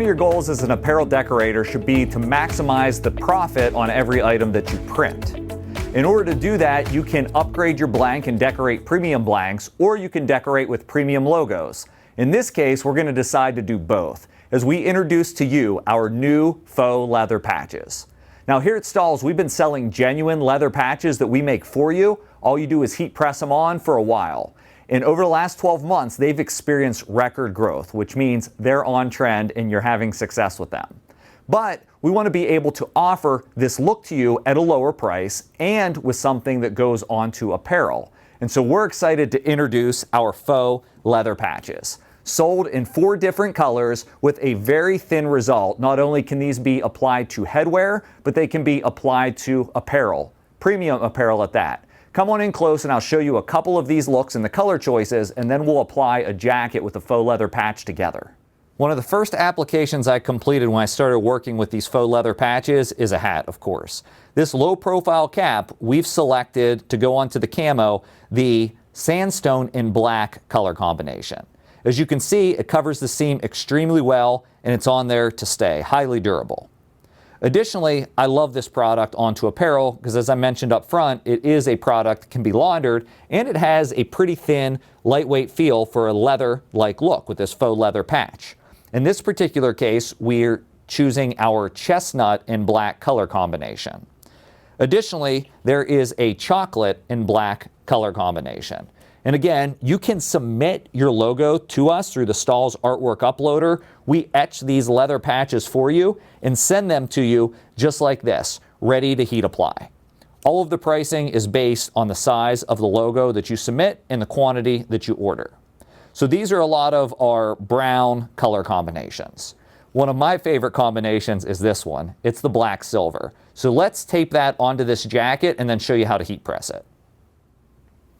your goals as an apparel decorator should be to maximize the profit on every item that you print. In order to do that, you can upgrade your blank and decorate premium blanks, or you can decorate with premium logos. In this case, we're going to decide to do both, as we introduce to you our new faux leather patches. Now here at Stahls, we've been selling genuine leather patches that we make for you. All you do is heat press them on for a while. And over the last 12 months, they've experienced record growth, which means they're on trend and you're having success with them. But we want to be able to offer this look to you at a lower price and with something that goes onto apparel. And so we're excited to introduce our faux leather patches. Sold in 4 different colors with a very thin result. Not only can these be applied to headwear, but they can be applied to apparel, premium apparel at that. Come on in close and I'll show you a couple of these looks and the color choices, and then we'll apply a jacket with a faux leather patch together. One of the first applications I completed when I started working with these faux leather patches is a hat, of course. This low profile cap, we've selected to go onto the camo, the sandstone in black color combination. As you can see, it covers the seam extremely well and it's on there to stay, highly durable. Additionally, I love this product onto apparel because, as I mentioned up front, it is a product that can be laundered and it has a pretty thin, lightweight feel for a leather-like look with this faux leather patch. In this particular case, we're choosing our chestnut in black color combination. Additionally, there is a chocolate in black color combination. And again, you can submit your logo to us through the Stahls artwork uploader. We etch these leather patches for you and send them to you just like this, ready to heat apply. All of the pricing is based on the size of the logo that you submit and the quantity that you order. So these are a lot of our brown color combinations. One of my favorite combinations is this one. It's the black silver. So let's tape that onto this jacket and then show you how to heat press it.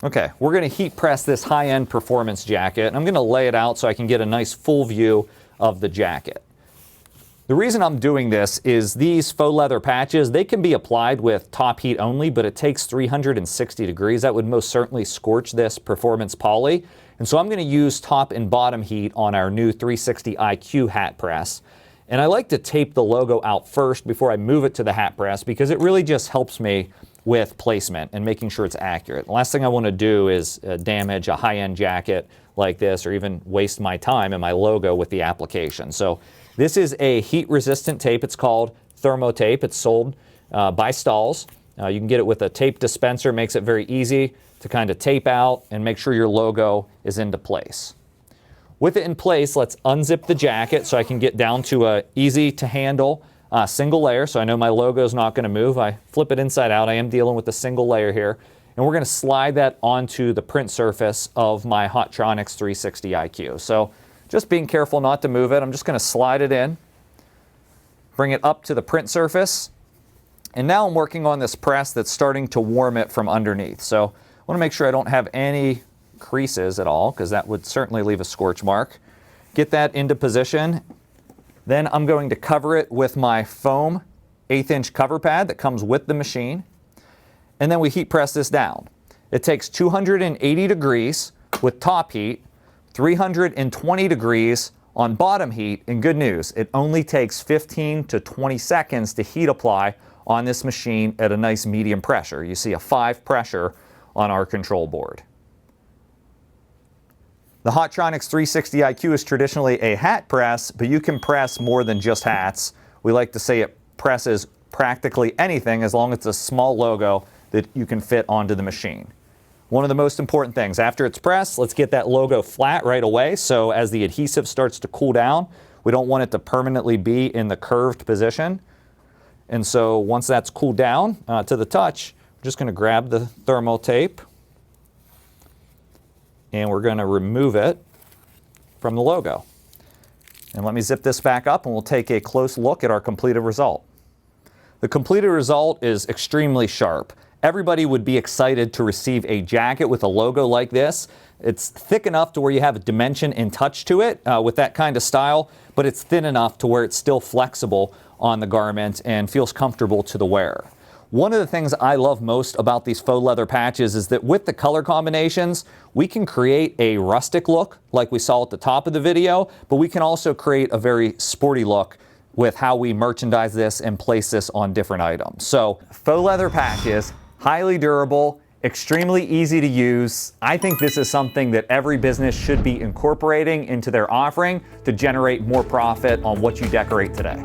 Okay, we're going to heat press this high-end performance jacket. I'm going to lay it out so I can get a nice full view of the jacket. The reason I'm doing this is these faux leather patches, they can be applied with top heat only, but it takes 360 degrees. That would most certainly scorch this performance poly. And so I'm going to use top and bottom heat on our new 360 IQ hat press. And I like to tape the logo out first before I move it to the hat press because it really just helps me with placement and making sure it's accurate. The last thing I want to do is damage a high-end jacket like this or even waste my time and my logo with the application. So this is a heat-resistant tape. It's called Thermo Tape. It's sold by Stahls. You can get it with a tape dispenser. Makes it very easy to kind of tape out and make sure your logo is into place. With it in place, let's unzip the jacket so I can get down to a easy-to-handle single layer, so I know my logo is not going to move. I flip it inside out. I am dealing with a single layer here. And we're going to slide that onto the print surface of my Hotronix 360 IQ. So just being careful not to move it. I'm just going to slide it in, bring it up to the print surface. And now I'm working on this press that's starting to warm it from underneath. So I want to make sure I don't have any creases at all because that would certainly leave a scorch mark. Get that into position. Then I'm going to cover it with my foam 1/8" cover pad that comes with the machine. And then we heat press this down. It takes 280 degrees with top heat, 320 degrees on bottom heat, and good news, it only takes 15 to 20 seconds to heat apply on this machine at a nice medium pressure. You see a 5 pressure on our control board. The Hotronix 360 IQ is traditionally a hat press, but you can press more than just hats. We like to say it presses practically anything as long as it's a small logo that you can fit onto the machine. One of the most important things, after it's pressed, let's get that logo flat right away. So as the adhesive starts to cool down, we don't want it to permanently be in the curved position. And so once that's cooled down to the touch, we're just going to grab the thermal tape and we're going to remove it from the logo. And let me zip this back up and we'll take a close look at our completed result. The completed result is extremely sharp. Everybody would be excited to receive a jacket with a logo like this. It's thick enough to where you have a dimension and touch to it with that kind of style, but it's thin enough to where it's still flexible on the garment and feels comfortable to the wearer. One of the things I love most about these faux leather patches is that with the color combinations, we can create a rustic look like we saw at the top of the video, but we can also create a very sporty look with how we merchandise this and place this on different items. So faux leather patches, highly durable, extremely easy to use. I think this is something that every business should be incorporating into their offering to generate more profit on what you decorate today.